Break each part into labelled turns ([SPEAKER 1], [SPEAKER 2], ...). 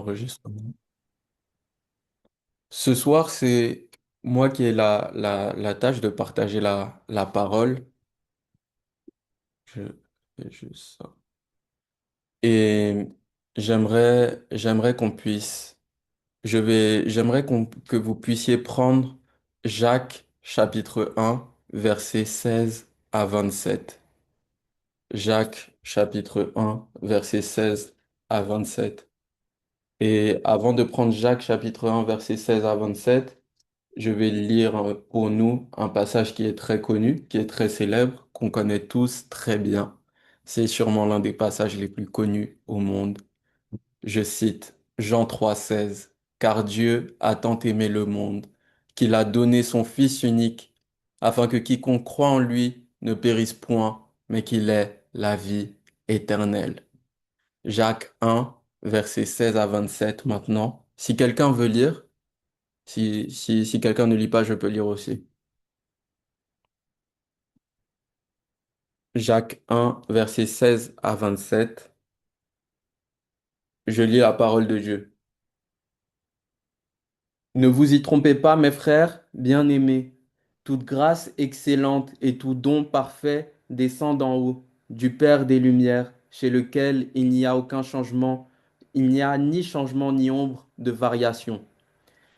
[SPEAKER 1] Enregistrement. Ce soir, c'est moi qui ai la tâche de partager la parole. Je fais juste ça. Et j'aimerais qu'on puisse, j'aimerais que vous puissiez prendre Jacques chapitre 1, versets 16 à 27. Jacques chapitre 1, versets 16 à 27. Et avant de prendre Jacques chapitre 1, versets 16 à 27, je vais lire pour nous un passage qui est très connu, qui est très célèbre, qu'on connaît tous très bien. C'est sûrement l'un des passages les plus connus au monde. Je cite Jean 3,16, Car Dieu a tant aimé le monde qu'il a donné son Fils unique, afin que quiconque croit en lui ne périsse point, mais qu'il ait la vie éternelle. Jacques 1, versets 16 à 27 maintenant. Si quelqu'un veut lire, si quelqu'un ne lit pas, je peux lire aussi. Jacques 1, versets 16 à 27. Je lis la parole de Dieu. Ne vous y trompez pas, mes frères bien-aimés. Toute grâce excellente et tout don parfait descend d'en haut, du Père des Lumières, chez lequel il n'y a aucun changement, il n'y a ni changement ni ombre de variation.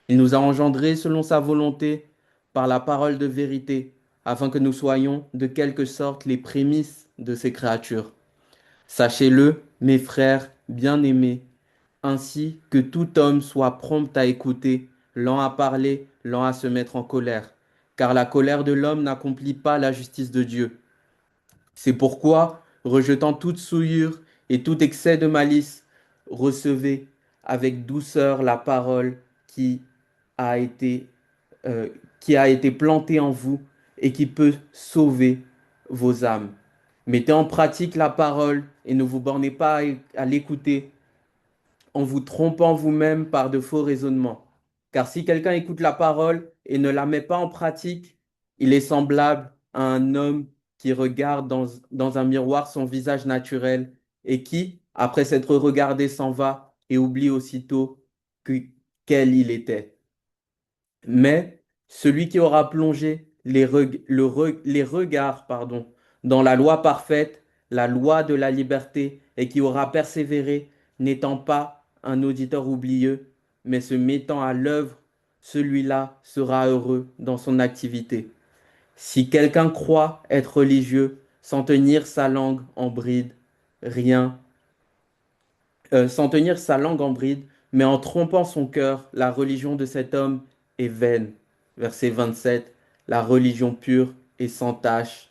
[SPEAKER 1] Il nous a engendrés selon sa volonté par la parole de vérité, afin que nous soyons de quelque sorte les prémices de ces créatures. Sachez-le, mes frères bien-aimés, ainsi que tout homme soit prompt à écouter, lent à parler, lent à se mettre en colère, car la colère de l'homme n'accomplit pas la justice de Dieu. C'est pourquoi, rejetant toute souillure et tout excès de malice, recevez avec douceur la parole qui a été, euh, qui a été plantée en vous et qui peut sauver vos âmes. Mettez en pratique la parole et ne vous bornez pas à l'écouter en vous trompant vous-même par de faux raisonnements. Car si quelqu'un écoute la parole et ne la met pas en pratique, il est semblable à un homme qui regarde dans un miroir son visage naturel et qui, après s'être regardé, s'en va et oublie aussitôt que- quel il était. Mais celui qui aura plongé les regards dans la loi parfaite, la loi de la liberté, et qui aura persévéré, n'étant pas un auditeur oublieux, mais se mettant à l'œuvre, celui-là sera heureux dans son activité. Si quelqu'un croit être religieux sans tenir sa langue en bride, rien sans tenir sa langue en bride, mais en trompant son cœur, la religion de cet homme est vaine. Verset 27, la religion pure et sans tache,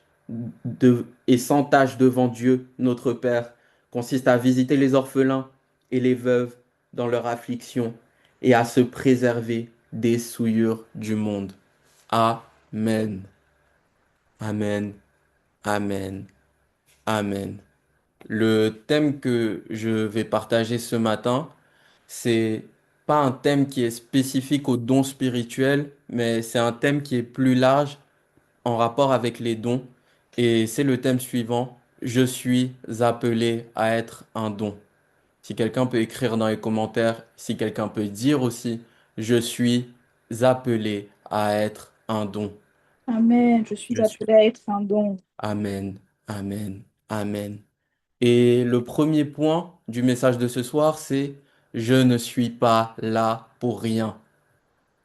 [SPEAKER 1] et sans tache devant Dieu, notre Père, consiste à visiter les orphelins et les veuves dans leur affliction et à se préserver des souillures du monde. Amen. Amen. Amen. Amen. Le thème que je vais partager ce matin, c'est pas un thème qui est spécifique aux dons spirituels, mais c'est un thème qui est plus large en rapport avec les dons. Et c'est le thème suivant. Je suis appelé à être un don. Si quelqu'un peut écrire dans les commentaires, si quelqu'un peut dire aussi, je suis appelé à être un don.
[SPEAKER 2] Amen. Je suis
[SPEAKER 1] Je suis.
[SPEAKER 2] appelée à être un don.
[SPEAKER 1] Amen. Amen. Amen. Et le premier point du message de ce soir, c'est je ne suis pas là pour rien.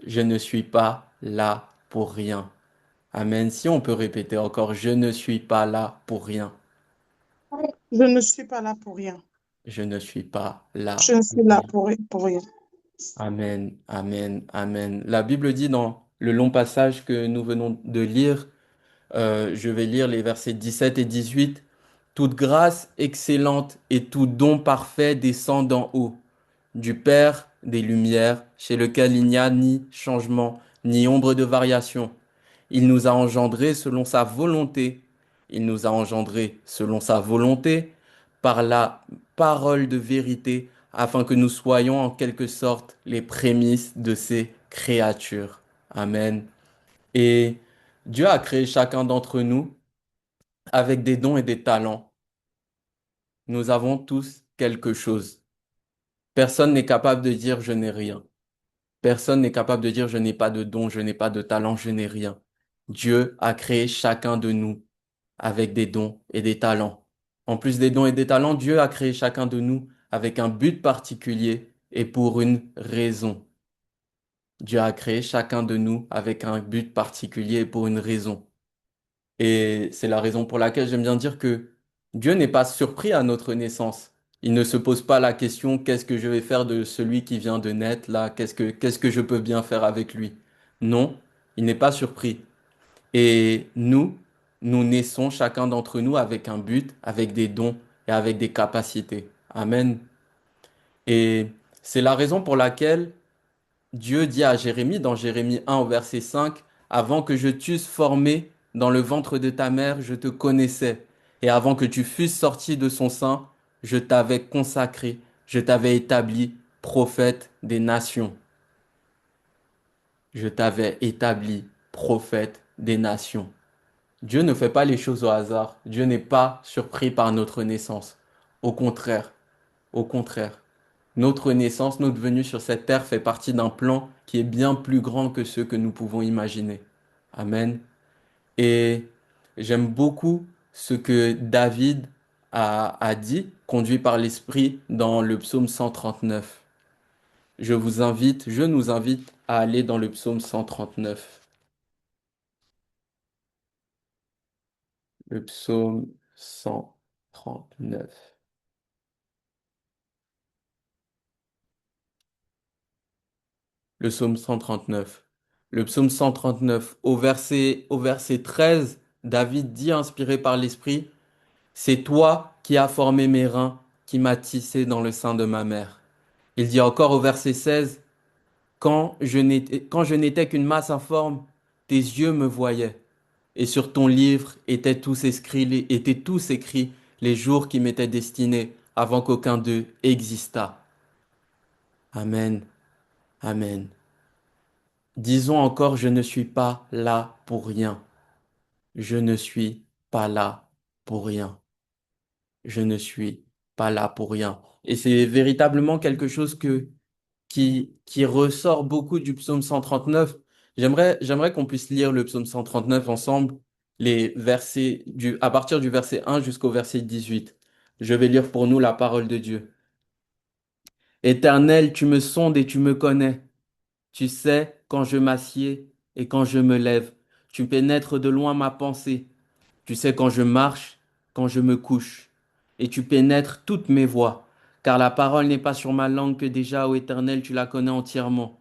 [SPEAKER 1] Je ne suis pas là pour rien. Amen. Si on peut répéter encore, je ne suis pas là pour rien.
[SPEAKER 3] Je ne suis pas là pour rien.
[SPEAKER 1] Je ne suis pas
[SPEAKER 3] Je
[SPEAKER 1] là
[SPEAKER 3] ne
[SPEAKER 1] pour
[SPEAKER 3] suis là
[SPEAKER 1] rien.
[SPEAKER 3] pour rien.
[SPEAKER 1] Amen. Amen. Amen. La Bible dit dans le long passage que nous venons de lire, je vais lire les versets 17 et 18. Toute grâce excellente et tout don parfait descend d'en haut, du Père des Lumières, chez lequel il n'y a ni changement, ni ombre de variation. Il nous a engendrés selon sa volonté. Il nous a engendrés selon sa volonté par la parole de vérité, afin que nous soyons en quelque sorte les prémices de ces créatures. Amen. Et Dieu a créé chacun d'entre nous avec des dons et des talents. Nous avons tous quelque chose. Personne n'est capable de dire je n'ai rien. Personne n'est capable de dire je n'ai pas de don, je n'ai pas de talent, je n'ai rien. Dieu a créé chacun de nous avec des dons et des talents. En plus des dons et des talents, Dieu a créé chacun de nous avec un but particulier et pour une raison. Dieu a créé chacun de nous avec un but particulier et pour une raison. Et c'est la raison pour laquelle j'aime bien dire que Dieu n'est pas surpris à notre naissance. Il ne se pose pas la question, qu'est-ce que je vais faire de celui qui vient de naître là? Qu'est-ce que je peux bien faire avec lui? Non, il n'est pas surpris. Et nous naissons chacun d'entre nous avec un but, avec des dons et avec des capacités. Amen. Et c'est la raison pour laquelle Dieu dit à Jérémie, dans Jérémie 1 au verset 5, avant que je t'eusse formé dans le ventre de ta mère, je te connaissais. Et avant que tu fusses sorti de son sein, je t'avais consacré, je t'avais établi prophète des nations. Je t'avais établi prophète des nations. Dieu ne fait pas les choses au hasard. Dieu n'est pas surpris par notre naissance. Au contraire, au contraire. Notre naissance, notre venue sur cette terre fait partie d'un plan qui est bien plus grand que ceux que nous pouvons imaginer. Amen. Et j'aime beaucoup ce que David a dit, conduit par l'Esprit dans le psaume 139. Je nous invite à aller dans le psaume 139. Le psaume 139. Le psaume 139. Le psaume 139, au verset 13, David dit, inspiré par l'Esprit, c'est toi qui as formé mes reins, qui m'as tissé dans le sein de ma mère. Il dit encore au verset 16, quand je n'étais qu'une masse informe, tes yeux me voyaient, et sur ton livre étaient tous écrits les jours qui m'étaient destinés avant qu'aucun d'eux existât. Amen. Amen. Disons encore, je ne suis pas là pour rien. Je ne suis pas là pour rien. Je ne suis pas là pour rien. Et c'est véritablement quelque chose qui ressort beaucoup du psaume 139. J'aimerais qu'on puisse lire le psaume 139 ensemble, à partir du verset 1 jusqu'au verset 18. Je vais lire pour nous la parole de Dieu. Éternel, tu me sondes et tu me connais. Tu sais quand je m'assieds et quand je me lève. Tu pénètres de loin ma pensée. Tu sais quand je marche, quand je me couche. Et tu pénètres toutes mes voies. Car la parole n'est pas sur ma langue que déjà, ô Éternel, tu la connais entièrement.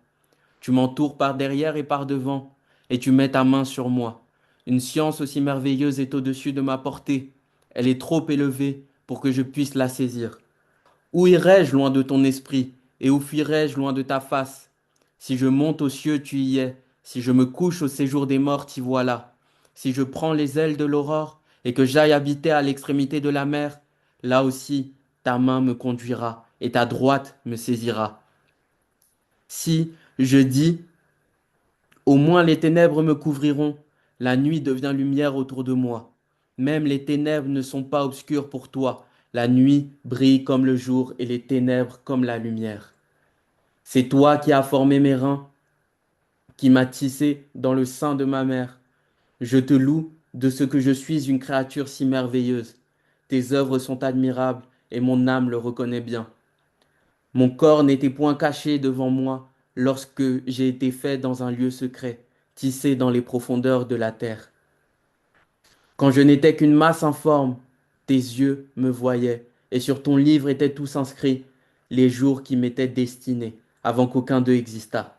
[SPEAKER 1] Tu m'entoures par derrière et par devant, et tu mets ta main sur moi. Une science aussi merveilleuse est au-dessus de ma portée. Elle est trop élevée pour que je puisse la saisir. Où irai-je loin de ton esprit, et où fuirai-je loin de ta face? Si je monte aux cieux, tu y es. Si je me couche au séjour des morts, t'y voilà. Si je prends les ailes de l'aurore, et que j'aille habiter à l'extrémité de la mer, là aussi ta main me conduira, et ta droite me saisira. Si je dis, au moins les ténèbres me couvriront, la nuit devient lumière autour de moi. Même les ténèbres ne sont pas obscures pour toi. La nuit brille comme le jour et les ténèbres comme la lumière. C'est toi qui as formé mes reins, qui m'as tissé dans le sein de ma mère. Je te loue de ce que je suis une créature si merveilleuse. Tes œuvres sont admirables et mon âme le reconnaît bien. Mon corps n'était point caché devant moi lorsque j'ai été fait dans un lieu secret, tissé dans les profondeurs de la terre. Quand je n'étais qu'une masse informe, tes yeux me voyaient, et sur ton livre étaient tous inscrits les jours qui m'étaient destinés, avant qu'aucun d'eux existât.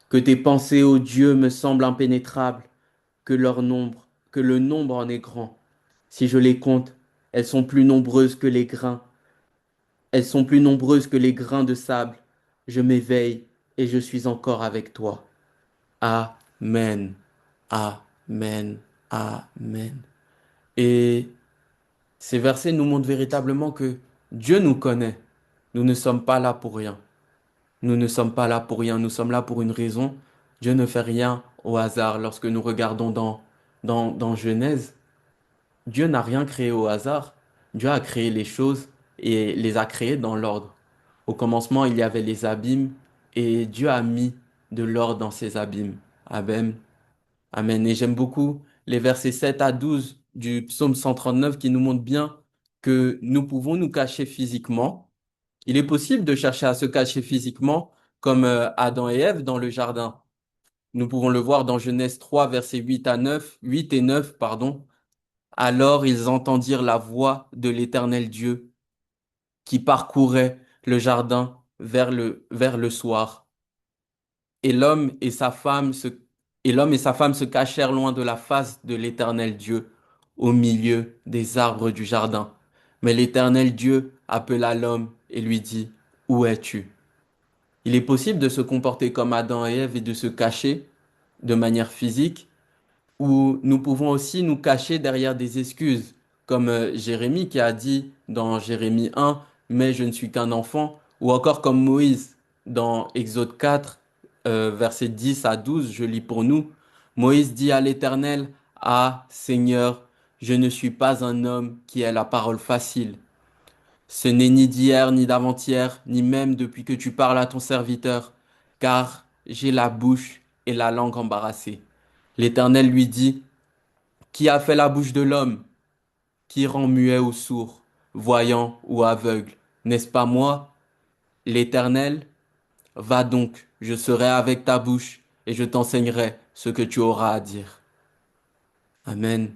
[SPEAKER 1] Que tes pensées, ô Dieu, me semblent impénétrables, que le nombre en est grand. Si je les compte, elles sont plus nombreuses que les grains, elles sont plus nombreuses que les grains de sable. Je m'éveille et je suis encore avec toi. Amen. Amen. Amen. Et ces versets nous montrent véritablement que Dieu nous connaît. Nous ne sommes pas là pour rien. Nous ne sommes pas là pour rien. Nous sommes là pour une raison. Dieu ne fait rien au hasard. Lorsque nous regardons dans Genèse, Dieu n'a rien créé au hasard. Dieu a créé les choses et les a créées dans l'ordre. Au commencement, il y avait les abîmes et Dieu a mis de l'or dans ces abîmes. Amen. Amen. Et j'aime beaucoup les versets 7 à 12 du psaume 139 qui nous montrent bien que nous pouvons nous cacher physiquement. Il est possible de chercher à se cacher physiquement comme Adam et Ève dans le jardin. Nous pouvons le voir dans Genèse 3, versets 8 et 9, pardon. Alors ils entendirent la voix de l'Éternel Dieu qui parcourait le jardin vers le soir. Et l'homme et sa femme se, et l'homme et sa femme se cachèrent loin de la face de l'Éternel Dieu, au milieu des arbres du jardin. Mais l'Éternel Dieu appela l'homme et lui dit, où es-tu? Il est possible de se comporter comme Adam et Ève et de se cacher de manière physique, où nous pouvons aussi nous cacher derrière des excuses, comme Jérémie qui a dit dans Jérémie 1, mais je ne suis qu'un enfant, ou encore comme Moïse dans Exode 4, versets 10 à 12, je lis pour nous. Moïse dit à l'Éternel, ah Seigneur, je ne suis pas un homme qui ait la parole facile. Ce n'est ni d'hier, ni d'avant-hier, ni même depuis que tu parles à ton serviteur, car j'ai la bouche et la langue embarrassées. L'Éternel lui dit, qui a fait la bouche de l'homme? Qui rend muet ou sourd, voyant ou aveugle? N'est-ce pas moi, l'Éternel? Va donc, je serai avec ta bouche et je t'enseignerai ce que tu auras à dire. Amen.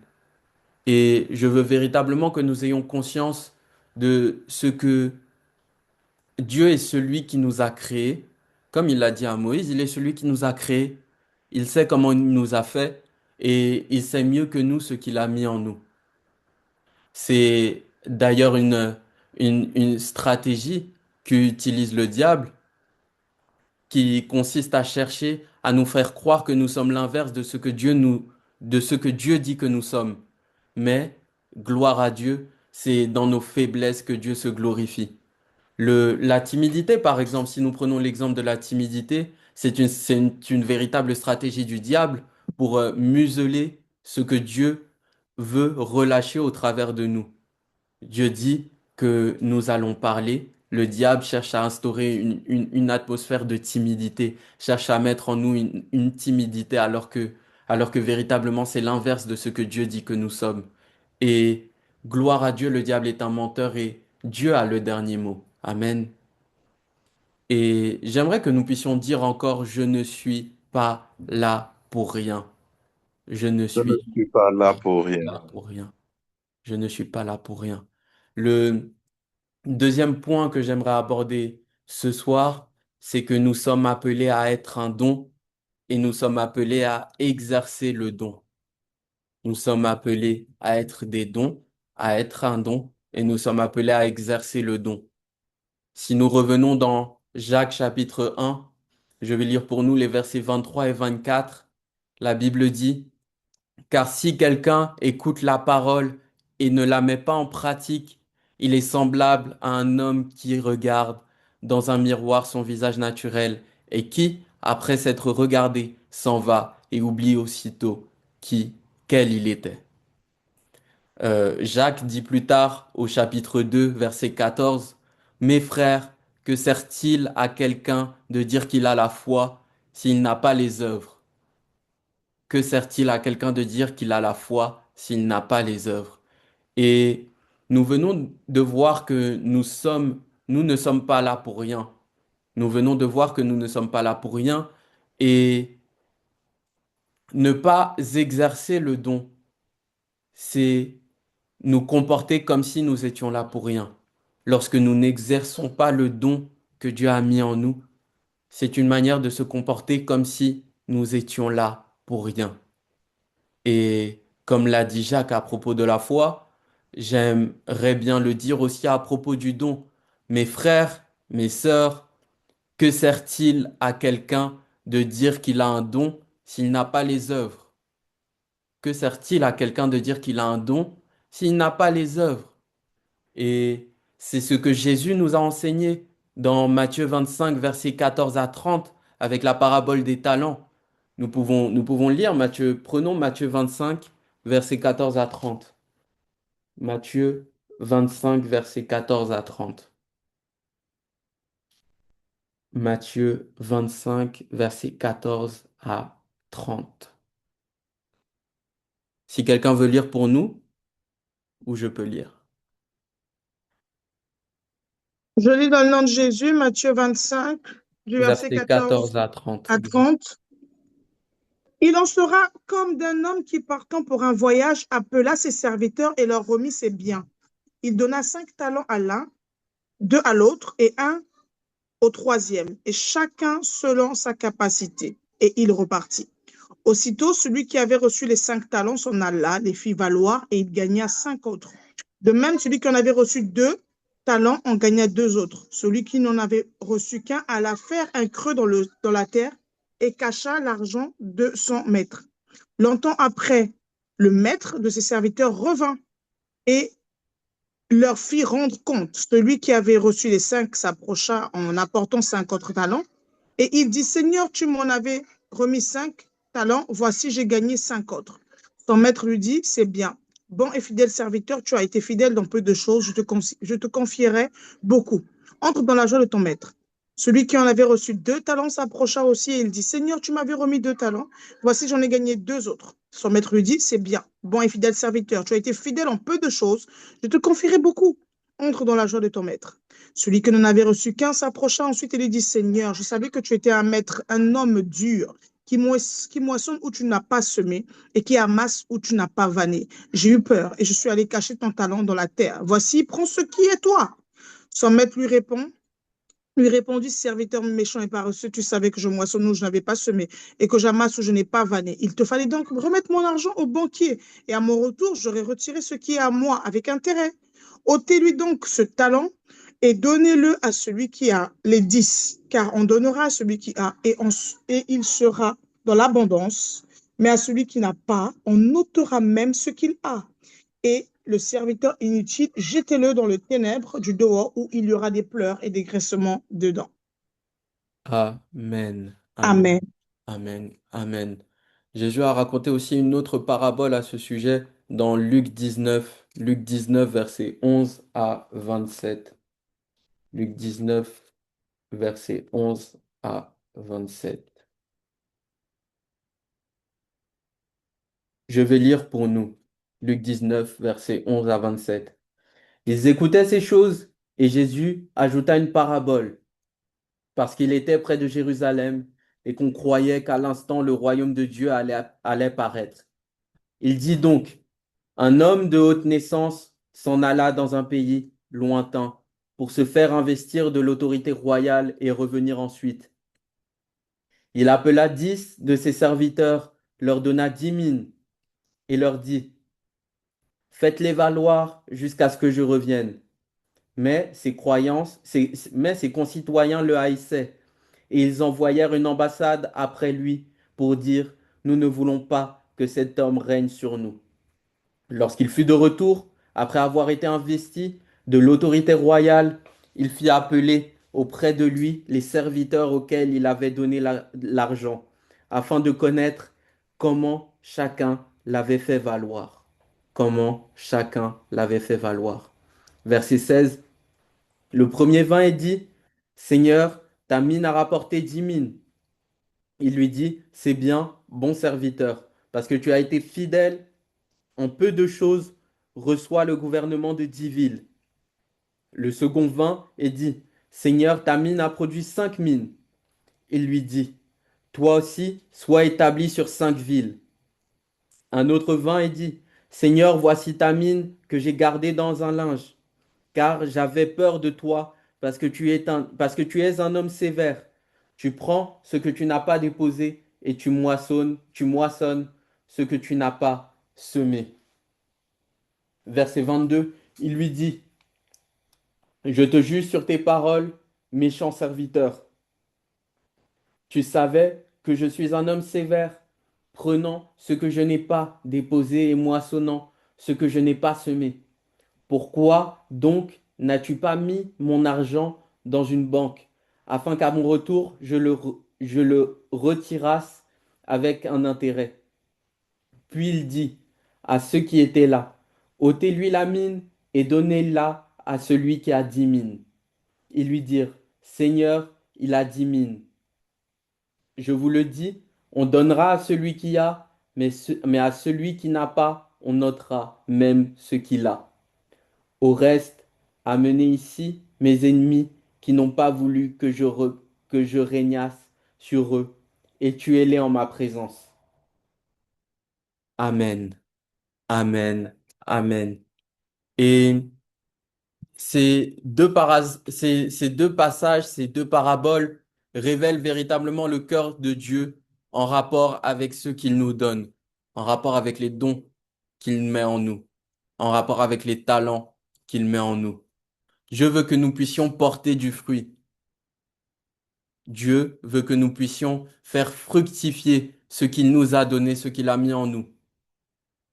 [SPEAKER 1] Et je veux véritablement que nous ayons conscience de ce que Dieu est celui qui nous a créés. Comme il l'a dit à Moïse, il est celui qui nous a créés. Il sait comment il nous a fait et il sait mieux que nous ce qu'il a mis en nous. C'est d'ailleurs une stratégie qu'utilise le diable qui consiste à chercher à nous faire croire que nous sommes l'inverse de ce que Dieu dit que nous sommes. Mais, gloire à Dieu, c'est dans nos faiblesses que Dieu se glorifie. La timidité, par exemple, si nous prenons l'exemple de la timidité, c'est une véritable stratégie du diable pour museler ce que Dieu veut relâcher au travers de nous. Dieu dit que nous allons parler. Le diable cherche à instaurer une atmosphère de timidité, cherche à mettre en nous une timidité alors que véritablement c'est l'inverse de ce que Dieu dit que nous sommes. Et gloire à Dieu, le diable est un menteur et Dieu a le dernier mot. Amen. Et j'aimerais que nous puissions dire encore, je ne suis pas là pour rien. Je ne
[SPEAKER 4] Je ne
[SPEAKER 1] suis
[SPEAKER 4] suis pas là
[SPEAKER 1] pas
[SPEAKER 4] pour rien.
[SPEAKER 1] là pour rien. Je ne suis pas là pour rien. Le deuxième point que j'aimerais aborder ce soir, c'est que nous sommes appelés à être un don et nous sommes appelés à exercer le don. Nous sommes appelés à être des dons, à être un don et nous sommes appelés à exercer le don. Si nous revenons dans Jacques chapitre 1, je vais lire pour nous les versets 23 et 24. La Bible dit, car si quelqu'un écoute la parole et ne la met pas en pratique, il est semblable à un homme qui regarde dans un miroir son visage naturel et qui, après s'être regardé, s'en va et oublie aussitôt quel il était. Jacques dit plus tard au chapitre 2, verset 14, mes frères, que sert-il à quelqu'un de dire qu'il a la foi s'il n'a pas les œuvres? Que sert-il à quelqu'un de dire qu'il a la foi s'il n'a pas les œuvres? Et nous venons de voir que nous ne sommes pas là pour rien. Nous venons de voir que nous ne sommes pas là pour rien et ne pas exercer le don, c'est nous comporter comme si nous étions là pour rien. Lorsque nous n'exerçons pas le don que Dieu a mis en nous, c'est une manière de se comporter comme si nous étions là pour rien. Et comme l'a dit Jacques à propos de la foi, j'aimerais bien le dire aussi à propos du don. Mes frères, mes sœurs, que sert-il à quelqu'un de dire qu'il a un don s'il n'a pas les œuvres? Que sert-il à quelqu'un de dire qu'il a un don s'il n'a pas les œuvres? Et c'est ce que Jésus nous a enseigné dans Matthieu 25, versets 14 à 30, avec la parabole des talents. Nous pouvons lire Matthieu, prenons Matthieu 25, versets 14 à 30. Matthieu 25, versets 14 à 30. Matthieu 25, versets 14 à 30. Si quelqu'un veut lire pour nous, ou je peux lire.
[SPEAKER 3] Je lis dans le nom de Jésus, Matthieu 25, du verset
[SPEAKER 1] Versets 14
[SPEAKER 3] 14
[SPEAKER 1] à 30.
[SPEAKER 3] à 30. Il en sera comme d'un homme qui, partant pour un voyage, appela ses serviteurs et leur remit ses biens. Il donna 5 talents à l'un, 2 à l'autre et 1 au troisième, et chacun selon sa capacité. Et il repartit. Aussitôt, celui qui avait reçu les 5 talents s'en alla, les fit valoir, et il gagna 5 autres. De même, celui qui en avait reçu 2 talents en gagna 2 autres. Celui qui n'en avait reçu qu'un alla faire un creux dans la terre et cacha l'argent de son maître. Longtemps après, le maître de ses serviteurs revint et leur fit rendre compte. Celui qui avait reçu les 5 s'approcha en apportant 5 autres talents et il dit, Seigneur, tu m'en avais remis 5 talents, voici, j'ai gagné 5 autres. Son maître lui dit, c'est bien. Bon et fidèle serviteur, tu as été fidèle dans peu de choses, je te confierai beaucoup. Entre dans la joie de ton maître. Celui qui en avait reçu 2 talents s'approcha aussi et il dit, Seigneur, tu m'avais remis 2 talents, voici, j'en ai gagné 2 autres. Son maître lui dit, c'est bien. Bon et fidèle serviteur, tu as été fidèle en peu de choses, je te confierai beaucoup. Entre dans la joie de ton maître. Celui qui n'en avait reçu qu'un s'approcha ensuite et lui dit, Seigneur, je savais que tu étais un maître, un homme dur, qui moissonne où tu n'as pas semé et qui amasse où tu n'as pas vanné. J'ai eu peur et je suis allé cacher ton talent dans la terre. Voici, prends ce qui est toi. Son maître lui répondit, serviteur méchant et paresseux, tu savais que je moissonne où je n'avais pas semé et que j'amasse où je n'ai pas vanné. Il te fallait donc remettre mon argent au banquier et à mon retour, j'aurais retiré ce qui est à moi avec intérêt. Ôtez-lui donc ce talent et donnez-le à celui qui a les 10, car on donnera à celui qui a et il sera dans l'abondance, mais à celui qui n'a pas, on ôtera même ce qu'il a. Et le serviteur inutile, jetez-le dans le ténèbre du dehors où il y aura des pleurs et des graissements dedans.
[SPEAKER 1] Amen. Amen.
[SPEAKER 3] Amen.
[SPEAKER 1] Amen. Amen. Jésus a raconté aussi une autre parabole à ce sujet dans Luc 19, versets 11 à 27. Luc 19, versets 11 à 27. Je vais lire pour nous. Luc 19, versets 11 à 27. Ils écoutaient ces choses et Jésus ajouta une parabole parce qu'il était près de Jérusalem et qu'on croyait qu'à l'instant le royaume de Dieu allait paraître. Il dit donc, un homme de haute naissance s'en alla dans un pays lointain pour se faire investir de l'autorité royale et revenir ensuite. Il appela 10 de ses serviteurs, leur donna 10 000 et leur dit, faites-les valoir jusqu'à ce que je revienne. Mais ses concitoyens le haïssaient et ils envoyèrent une ambassade après lui pour dire, nous ne voulons pas que cet homme règne sur nous. Lorsqu'il fut de retour, après avoir été investi de l'autorité royale, il fit appeler auprès de lui les serviteurs auxquels il avait donné l'argent, afin de connaître comment chacun l'avait fait valoir. Comment chacun l'avait fait valoir. Verset 16. Le premier vint et dit, Seigneur, ta mine a rapporté 10 000. Il lui dit, c'est bien, bon serviteur, parce que tu as été fidèle en peu de choses, reçois le gouvernement de 10 villes. Le second vint et dit, Seigneur, ta mine a produit 5 000. Il lui dit, toi aussi, sois établi sur 5 villes. Un autre vint et dit, Seigneur, voici ta mine que j'ai gardée dans un linge, car j'avais peur de toi, parce que tu es un homme sévère. Tu prends ce que tu n'as pas déposé et tu moissonnes ce que tu n'as pas semé. Verset 22, il lui dit, je te juge sur tes paroles, méchant serviteur. Tu savais que je suis un homme sévère, prenant ce que je n'ai pas déposé et moissonnant ce que je n'ai pas semé. Pourquoi donc n'as-tu pas mis mon argent dans une banque, afin qu'à mon retour je le retirasse avec un intérêt? Puis il dit à ceux qui étaient là, ôtez-lui la mine et donnez-la à celui qui a 10 000. Ils lui dirent, Seigneur, il a 10 mines. Je vous le dis, on donnera à celui qui a, mais à celui qui n'a pas, on notera même ce qu'il a. Au reste, amenez ici mes ennemis qui n'ont pas voulu que je régnasse sur eux, et tuez-les en ma présence. Amen. Amen. Amen. Et ces deux passages, ces deux paraboles révèlent véritablement le cœur de Dieu en rapport avec ce qu'il nous donne, en rapport avec les dons qu'il met en nous, en rapport avec les talents qu'il met en nous. Je veux que nous puissions porter du fruit. Dieu veut que nous puissions faire fructifier ce qu'il nous a donné, ce qu'il a mis en nous.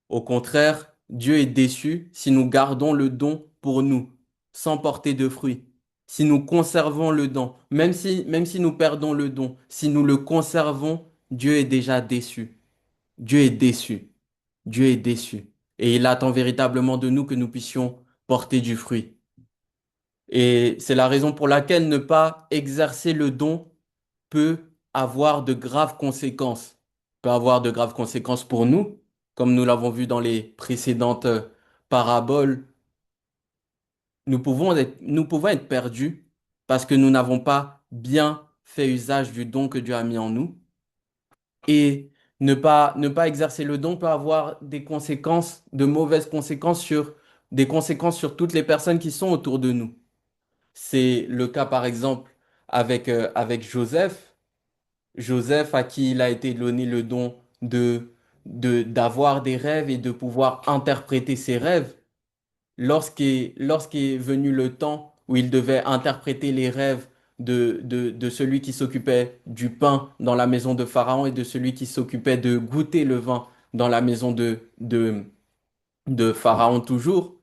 [SPEAKER 1] Au contraire, Dieu est déçu si nous gardons le don pour nous, sans porter de fruits. Si nous conservons le don, même si nous perdons le don, si nous le conservons, Dieu est déjà déçu. Dieu est déçu. Dieu est déçu. Et il attend véritablement de nous que nous puissions porter du fruit. Et c'est la raison pour laquelle ne pas exercer le don peut avoir de graves conséquences. Peut avoir de graves conséquences pour nous, comme nous l'avons vu dans les précédentes paraboles. Nous pouvons être perdus parce que nous n'avons pas bien fait usage du don que Dieu a mis en nous. Et ne pas exercer le don peut avoir des conséquences, de mauvaises conséquences des conséquences sur toutes les personnes qui sont autour de nous. C'est le cas, par exemple, avec Joseph. Joseph, à qui il a été donné le don d'avoir des rêves et de pouvoir interpréter ses rêves. Lorsqu'est venu le temps où il devait interpréter les rêves de celui qui s'occupait du pain dans la maison de Pharaon et de celui qui s'occupait de goûter le vin dans la maison de Pharaon toujours,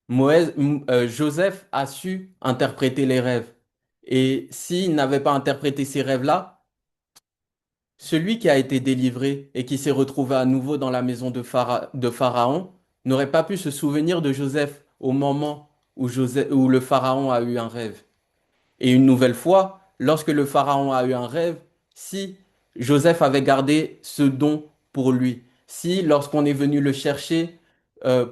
[SPEAKER 1] Joseph a su interpréter les rêves. Et s'il n'avait pas interprété ces rêves-là, celui qui a été délivré et qui s'est retrouvé à nouveau dans la maison de Pharaon n'aurait pas pu se souvenir de Joseph au moment où le Pharaon a eu un rêve. Et une nouvelle fois, lorsque le Pharaon a eu un rêve, si Joseph avait gardé ce don pour lui, si lorsqu'on est venu le chercher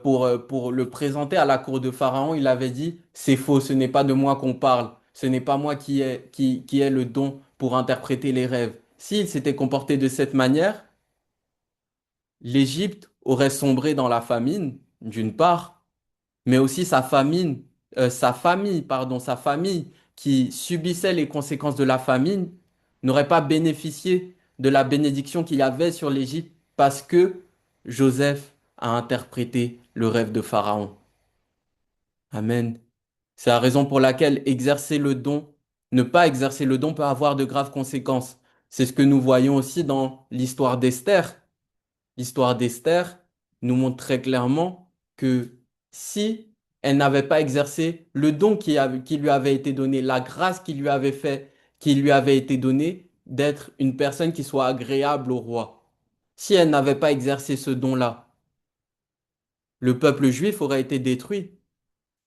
[SPEAKER 1] pour le présenter à la cour de Pharaon, il avait dit, c'est faux, ce n'est pas de moi qu'on parle, ce n'est pas moi qui ai le don pour interpréter les rêves. S'il s'était comporté de cette manière, l'Égypte aurait sombré dans la famine, d'une part, mais aussi sa famille qui subissait les conséquences de la famine n'aurait pas bénéficié de la bénédiction qu'il y avait sur l'Égypte parce que Joseph a interprété le rêve de Pharaon. Amen. C'est la raison pour laquelle ne pas exercer le don peut avoir de graves conséquences. C'est ce que nous voyons aussi dans l'histoire d'Esther. L'histoire d'Esther nous montre très clairement que si elle n'avait pas exercé le don qui lui avait été donné, la grâce qui lui avait été donnée d'être une personne qui soit agréable au roi, si elle n'avait pas exercé ce don-là, le peuple juif aurait été détruit.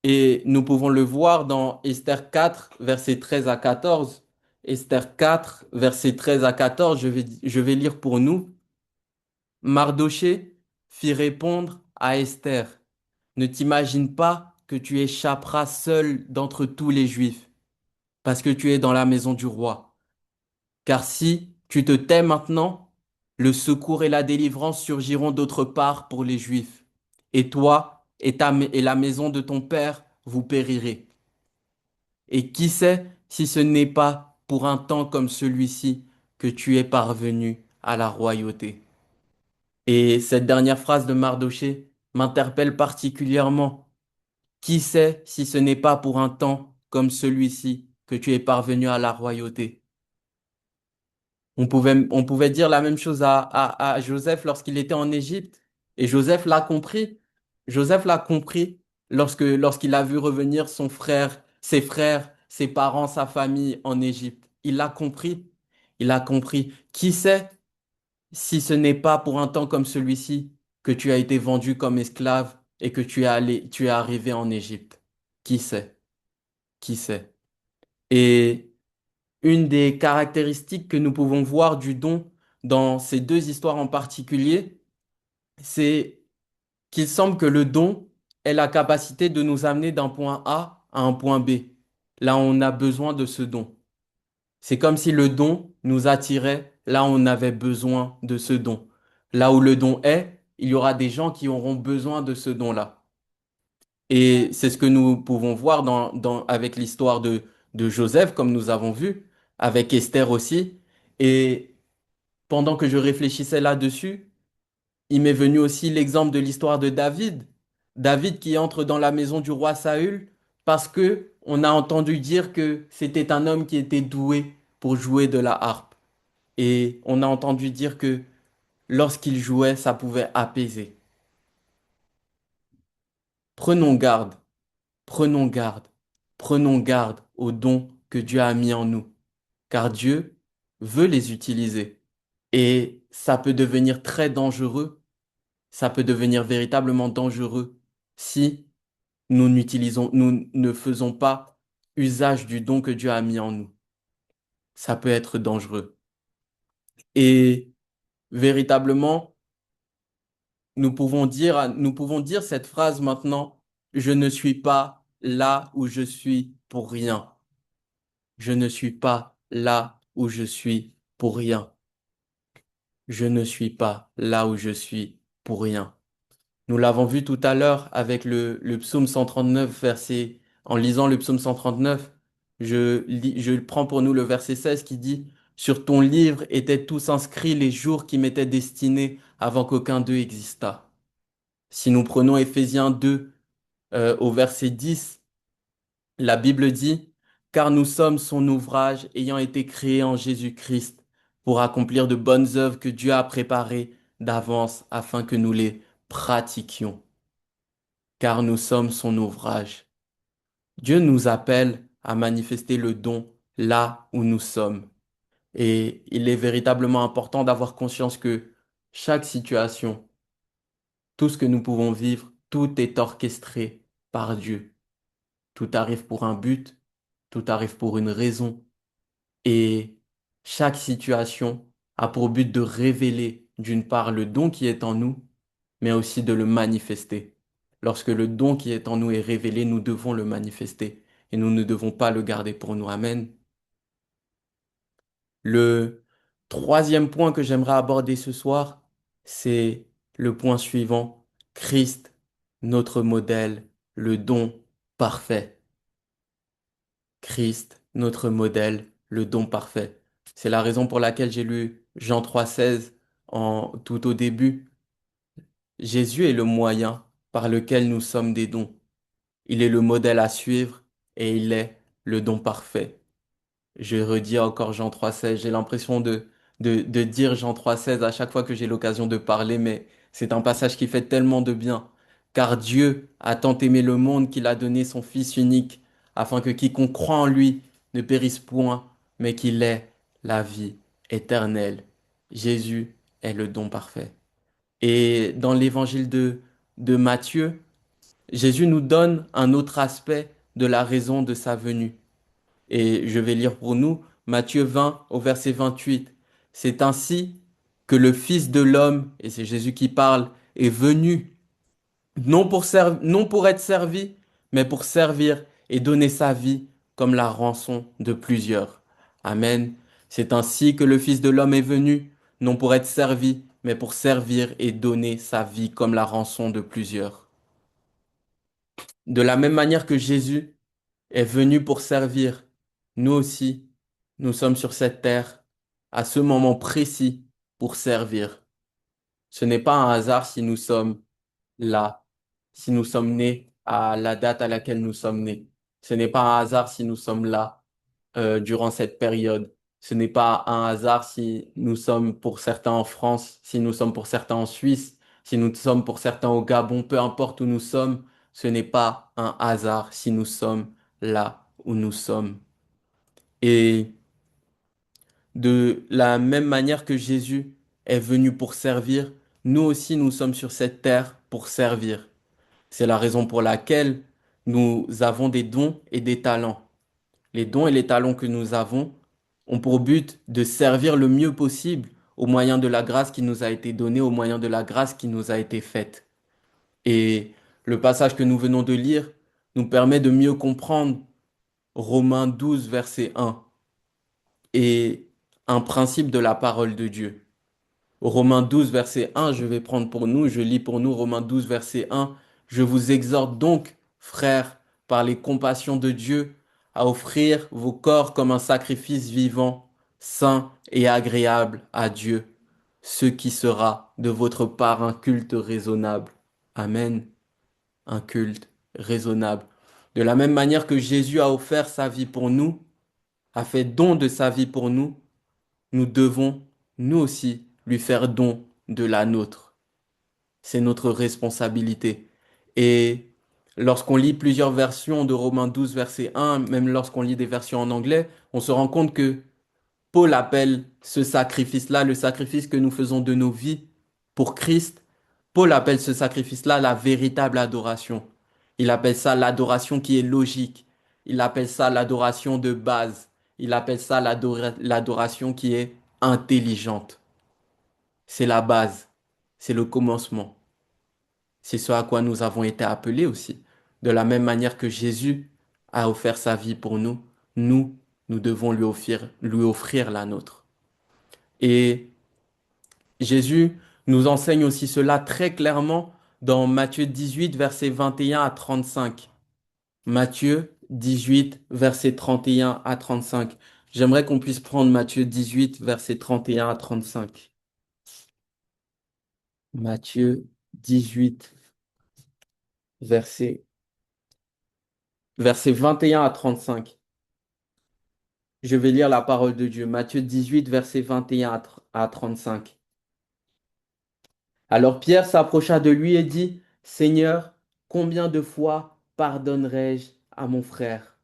[SPEAKER 1] Et nous pouvons le voir dans Esther 4, versets 13 à 14. Esther 4, versets 13 à 14, je vais lire pour nous. Mardochée fit répondre à Esther, ne t'imagine pas que tu échapperas seul d'entre tous les Juifs, parce que tu es dans la maison du roi. Car si tu te tais maintenant, le secours et la délivrance surgiront d'autre part pour les Juifs, et toi et la maison de ton père, vous périrez. Et qui sait si ce n'est pas pour un temps comme celui-ci que tu es parvenu à la royauté. Et cette dernière phrase de Mardochée m'interpelle particulièrement. Qui sait si ce n'est pas pour un temps comme celui-ci que tu es parvenu à la royauté? On pouvait dire la même chose à Joseph lorsqu'il était en Égypte. Et Joseph l'a compris. Joseph l'a compris lorsqu'il a vu revenir ses frères, ses parents, sa famille en Égypte. Il l'a compris. Il a compris. Qui sait si ce n'est pas pour un temps comme celui-ci que tu as été vendu comme esclave et que tu es arrivé en Égypte? Qui sait? Qui sait? Et une des caractéristiques que nous pouvons voir du don dans ces deux histoires en particulier, c'est qu'il semble que le don ait la capacité de nous amener d'un point A à un point B. Là, on a besoin de ce don. C'est comme si le don nous attirait là où on avait besoin de ce don. Là où le don est, il y aura des gens qui auront besoin de ce don-là. Et c'est ce que nous pouvons voir avec l'histoire de Joseph, comme nous avons vu, avec Esther aussi. Et pendant que je réfléchissais là-dessus, il m'est venu aussi l'exemple de l'histoire de David. David qui entre dans la maison du roi Saül parce que on a entendu dire que c'était un homme qui était doué pour jouer de la harpe. Et on a entendu dire que lorsqu'il jouait, ça pouvait apaiser. Prenons garde, prenons garde, prenons garde aux dons que Dieu a mis en nous, car Dieu veut les utiliser. Et ça peut devenir très dangereux, ça peut devenir véritablement dangereux si nous ne faisons pas usage du don que Dieu a mis en nous. Ça peut être dangereux. Et véritablement, nous pouvons dire cette phrase maintenant, je ne suis pas là où je suis pour rien. Je ne suis pas là où je suis pour rien. Je ne suis pas là où je suis pour rien. Nous l'avons vu tout à l'heure avec le psaume 139, en lisant le psaume 139, je prends pour nous le verset 16 qui dit, sur ton livre étaient tous inscrits les jours qui m'étaient destinés avant qu'aucun d'eux existât. Si nous prenons Éphésiens 2, au verset 10, la Bible dit, car nous sommes son ouvrage ayant été créé en Jésus-Christ pour accomplir de bonnes œuvres que Dieu a préparées d'avance afin que nous les pratiquions. Car nous sommes son ouvrage. Dieu nous appelle à manifester le don là où nous sommes. Et il est véritablement important d'avoir conscience que chaque situation, tout ce que nous pouvons vivre, tout est orchestré par Dieu. Tout arrive pour un but, tout arrive pour une raison. Et chaque situation a pour but de révéler d'une part le don qui est en nous, mais aussi de le manifester. Lorsque le don qui est en nous est révélé, nous devons le manifester et nous ne devons pas le garder pour nous. Amen. Le troisième point que j'aimerais aborder ce soir, c'est le point suivant. Christ, notre modèle, le don parfait. Christ, notre modèle, le don parfait. C'est la raison pour laquelle j'ai lu Jean 3,16 tout au début. Jésus est le moyen par lequel nous sommes des dons. Il est le modèle à suivre et il est le don parfait. Je redis encore Jean 3,16. J'ai l'impression de dire Jean 3,16 à chaque fois que j'ai l'occasion de parler, mais c'est un passage qui fait tellement de bien. Car Dieu a tant aimé le monde qu'il a donné son Fils unique, afin que quiconque croit en lui ne périsse point, mais qu'il ait la vie éternelle. Jésus est le don parfait. Et dans l'évangile de Matthieu, Jésus nous donne un autre aspect de la raison de sa venue. Et je vais lire pour nous Matthieu 20 au verset 28. C'est ainsi que le Fils de l'homme, et c'est Jésus qui parle, est venu, non pour être servi, mais pour servir et donner sa vie comme la rançon de plusieurs. Amen. C'est ainsi que le Fils de l'homme est venu, non pour être servi, mais pour servir et donner sa vie comme la rançon de plusieurs. De la même manière que Jésus est venu pour servir, nous aussi, nous sommes sur cette terre à ce moment précis pour servir. Ce n'est pas un hasard si nous sommes là, si nous sommes nés à la date à laquelle nous sommes nés. Ce n'est pas un hasard si nous sommes là durant cette période. Ce n'est pas un hasard si nous sommes pour certains en France, si nous sommes pour certains en Suisse, si nous sommes pour certains au Gabon, peu importe où nous sommes, ce n'est pas un hasard si nous sommes là où nous sommes. Et de la même manière que Jésus est venu pour servir, nous aussi nous sommes sur cette terre pour servir. C'est la raison pour laquelle nous avons des dons et des talents. Les dons et les talents que nous avons ont pour but de servir le mieux possible au moyen de la grâce qui nous a été donnée, au moyen de la grâce qui nous a été faite. Et le passage que nous venons de lire nous permet de mieux comprendre Romains 12, verset 1 et un principe de la parole de Dieu. Romains 12, verset 1, je vais prendre pour nous, je lis pour nous Romains 12, verset 1. Je vous exhorte donc, frères, par les compassions de Dieu, à offrir vos corps comme un sacrifice vivant, saint et agréable à Dieu, ce qui sera de votre part un culte raisonnable. Amen. Un culte raisonnable. De la même manière que Jésus a offert sa vie pour nous, a fait don de sa vie pour nous, nous devons, nous aussi, lui faire don de la nôtre. C'est notre responsabilité. Et lorsqu'on lit plusieurs versions de Romains 12, verset 1, même lorsqu'on lit des versions en anglais, on se rend compte que Paul appelle ce sacrifice-là, le sacrifice que nous faisons de nos vies pour Christ, Paul appelle ce sacrifice-là la véritable adoration. Il appelle ça l'adoration qui est logique. Il appelle ça l'adoration de base. Il appelle ça l'adoration qui est intelligente. C'est la base. C'est le commencement. C'est ce à quoi nous avons été appelés aussi. De la même manière que Jésus a offert sa vie pour nous, nous, nous devons lui offrir la nôtre. Et Jésus nous enseigne aussi cela très clairement dans Matthieu 18, versets 21 à 35. Matthieu 18, versets 31 à 35. J'aimerais qu'on puisse prendre Matthieu 18, versets 31 à 35. Matthieu 18, versets, versets 21 à 35. Je vais lire la parole de Dieu. Matthieu 18, versets 21 à 35. Alors Pierre s'approcha de lui et dit, Seigneur, combien de fois pardonnerai-je à mon frère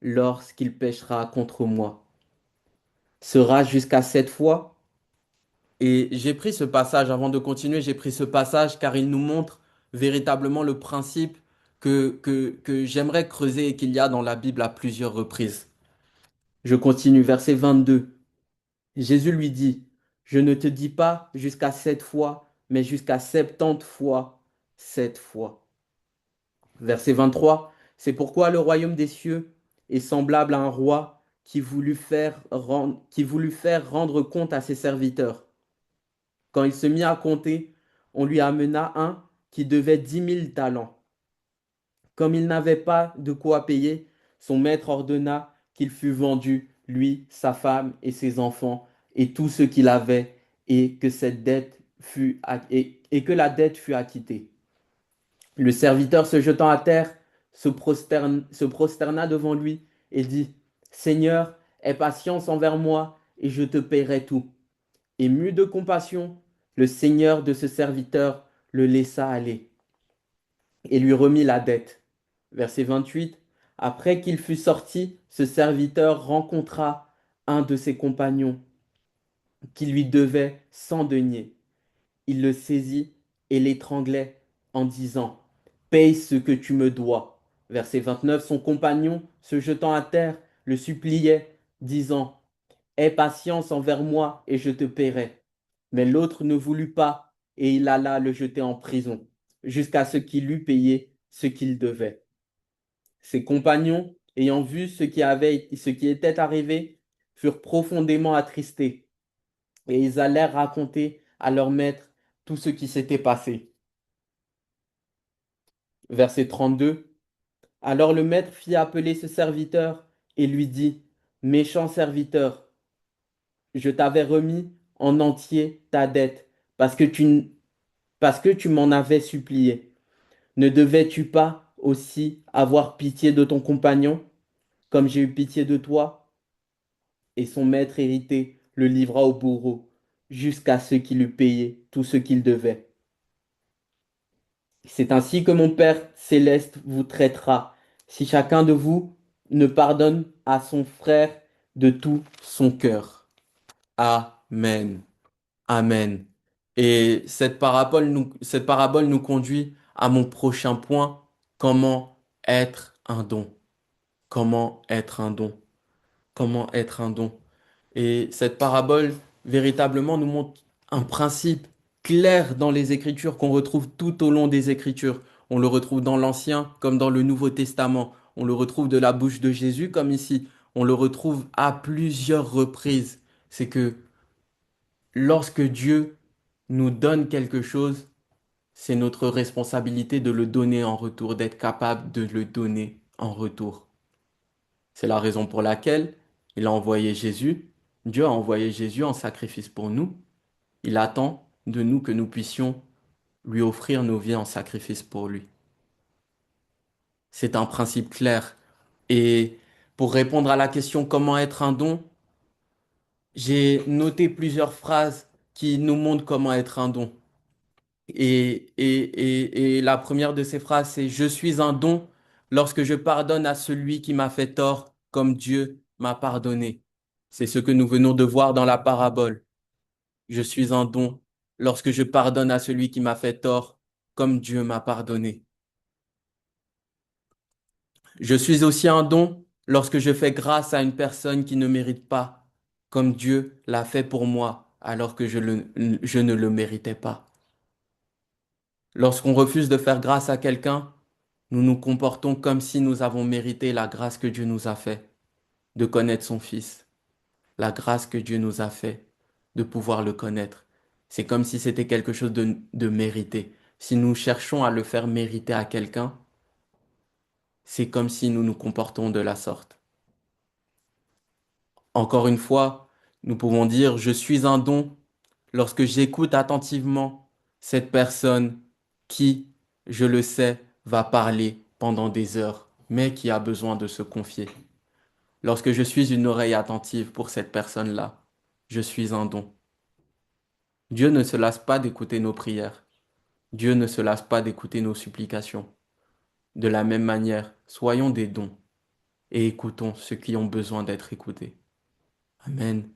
[SPEAKER 1] lorsqu'il péchera contre moi? Sera jusqu'à 7 fois? Et j'ai pris ce passage, avant de continuer, j'ai pris ce passage car il nous montre véritablement le principe que j'aimerais creuser et qu'il y a dans la Bible à plusieurs reprises. Je continue, verset 22. Jésus lui dit, je ne te dis pas jusqu'à 7 fois, mais jusqu'à 70 fois 7 fois. Verset 23, c'est pourquoi le royaume des cieux est semblable à un roi qui voulut faire rendre compte à ses serviteurs. Quand il se mit à compter, on lui amena un qui devait 10 000 talents. Comme il n'avait pas de quoi payer, son maître ordonna qu'il fût vendu, lui, sa femme et ses enfants, et tout ce qu'il avait, et que et que la dette fût acquittée. Le serviteur se jetant à terre, se prosterna devant lui et dit, Seigneur, aie patience envers moi, et je te paierai tout. Ému de compassion, le seigneur de ce serviteur le laissa aller et lui remit la dette. Verset 28. Après qu'il fut sorti, ce serviteur rencontra un de ses compagnons qui lui devait 100 deniers. Il le saisit et l'étranglait en disant, Paye ce que tu me dois. Verset 29. Son compagnon, se jetant à terre, le suppliait, disant, Aie patience envers moi et je te paierai. Mais l'autre ne voulut pas, et il alla le jeter en prison, jusqu'à ce qu'il eût payé ce qu'il devait. Ses compagnons, ayant vu ce qui était arrivé, furent profondément attristés, et ils allèrent raconter à leur maître tout ce qui s'était passé. Verset 32. Alors le maître fit appeler ce serviteur et lui dit, Méchant serviteur, je t'avais remis en entier ta dette, parce que tu m'en avais supplié. Ne devais-tu pas aussi avoir pitié de ton compagnon, comme j'ai eu pitié de toi? Et son maître hérité le livra au bourreau, jusqu'à ce qu'il eût payé tout ce qu'il devait. C'est ainsi que mon Père céleste vous traitera, si chacun de vous ne pardonne à son frère de tout son cœur. Amen. Amen. Et cette parabole nous conduit à mon prochain point, comment être un don. Comment être un don. Comment être un don. Et cette parabole, véritablement, nous montre un principe clair dans les Écritures qu'on retrouve tout au long des Écritures. On le retrouve dans l'Ancien comme dans le Nouveau Testament. On le retrouve de la bouche de Jésus comme ici. On le retrouve à plusieurs reprises. C'est que lorsque Dieu nous donne quelque chose, c'est notre responsabilité de le donner en retour, d'être capable de le donner en retour. C'est la raison pour laquelle il a envoyé Jésus. Dieu a envoyé Jésus en sacrifice pour nous. Il attend de nous que nous puissions lui offrir nos vies en sacrifice pour lui. C'est un principe clair. Et pour répondre à la question comment être un don, j'ai noté plusieurs phrases qui nous montrent comment être un don. Et la première de ces phrases, c'est je suis un don lorsque je pardonne à celui qui m'a fait tort comme Dieu m'a pardonné. C'est ce que nous venons de voir dans la parabole. Je suis un don lorsque je pardonne à celui qui m'a fait tort comme Dieu m'a pardonné. Je suis aussi un don lorsque je fais grâce à une personne qui ne mérite pas, comme Dieu l'a fait pour moi alors que je ne le méritais pas. Lorsqu'on refuse de faire grâce à quelqu'un, nous nous comportons comme si nous avons mérité la grâce que Dieu nous a fait de connaître son Fils, la grâce que Dieu nous a fait de pouvoir le connaître. C'est comme si c'était quelque chose de mérité. Si nous cherchons à le faire mériter à quelqu'un, c'est comme si nous nous comportons de la sorte. Encore une fois, nous pouvons dire, je suis un don lorsque j'écoute attentivement cette personne qui, je le sais, va parler pendant des heures, mais qui a besoin de se confier. Lorsque je suis une oreille attentive pour cette personne-là, je suis un don. Dieu ne se lasse pas d'écouter nos prières. Dieu ne se lasse pas d'écouter nos supplications. De la même manière, soyons des dons et écoutons ceux qui ont besoin d'être écoutés. Amen.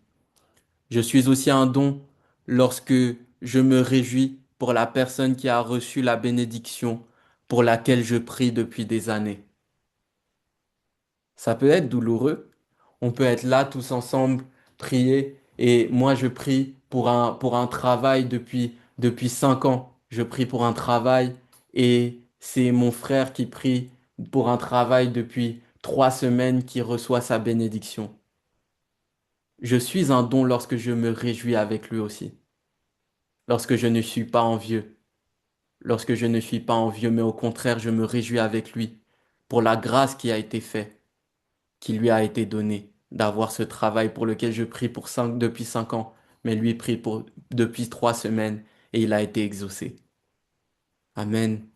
[SPEAKER 1] Je suis aussi un don lorsque je me réjouis pour la personne qui a reçu la bénédiction pour laquelle je prie depuis des années. Ça peut être douloureux. On peut être là tous ensemble, prier. Et moi, je prie pour un travail depuis 5 ans. Je prie pour un travail et c'est mon frère qui prie pour un travail depuis 3 semaines qui reçoit sa bénédiction. Je suis un don lorsque je me réjouis avec lui aussi. Lorsque je ne suis pas envieux. Lorsque je ne suis pas envieux, mais au contraire, je me réjouis avec lui pour la grâce qui a été faite, qui lui a été donnée, d'avoir ce travail pour lequel je prie depuis 5 ans, mais lui prie depuis 3 semaines et il a été exaucé. Amen.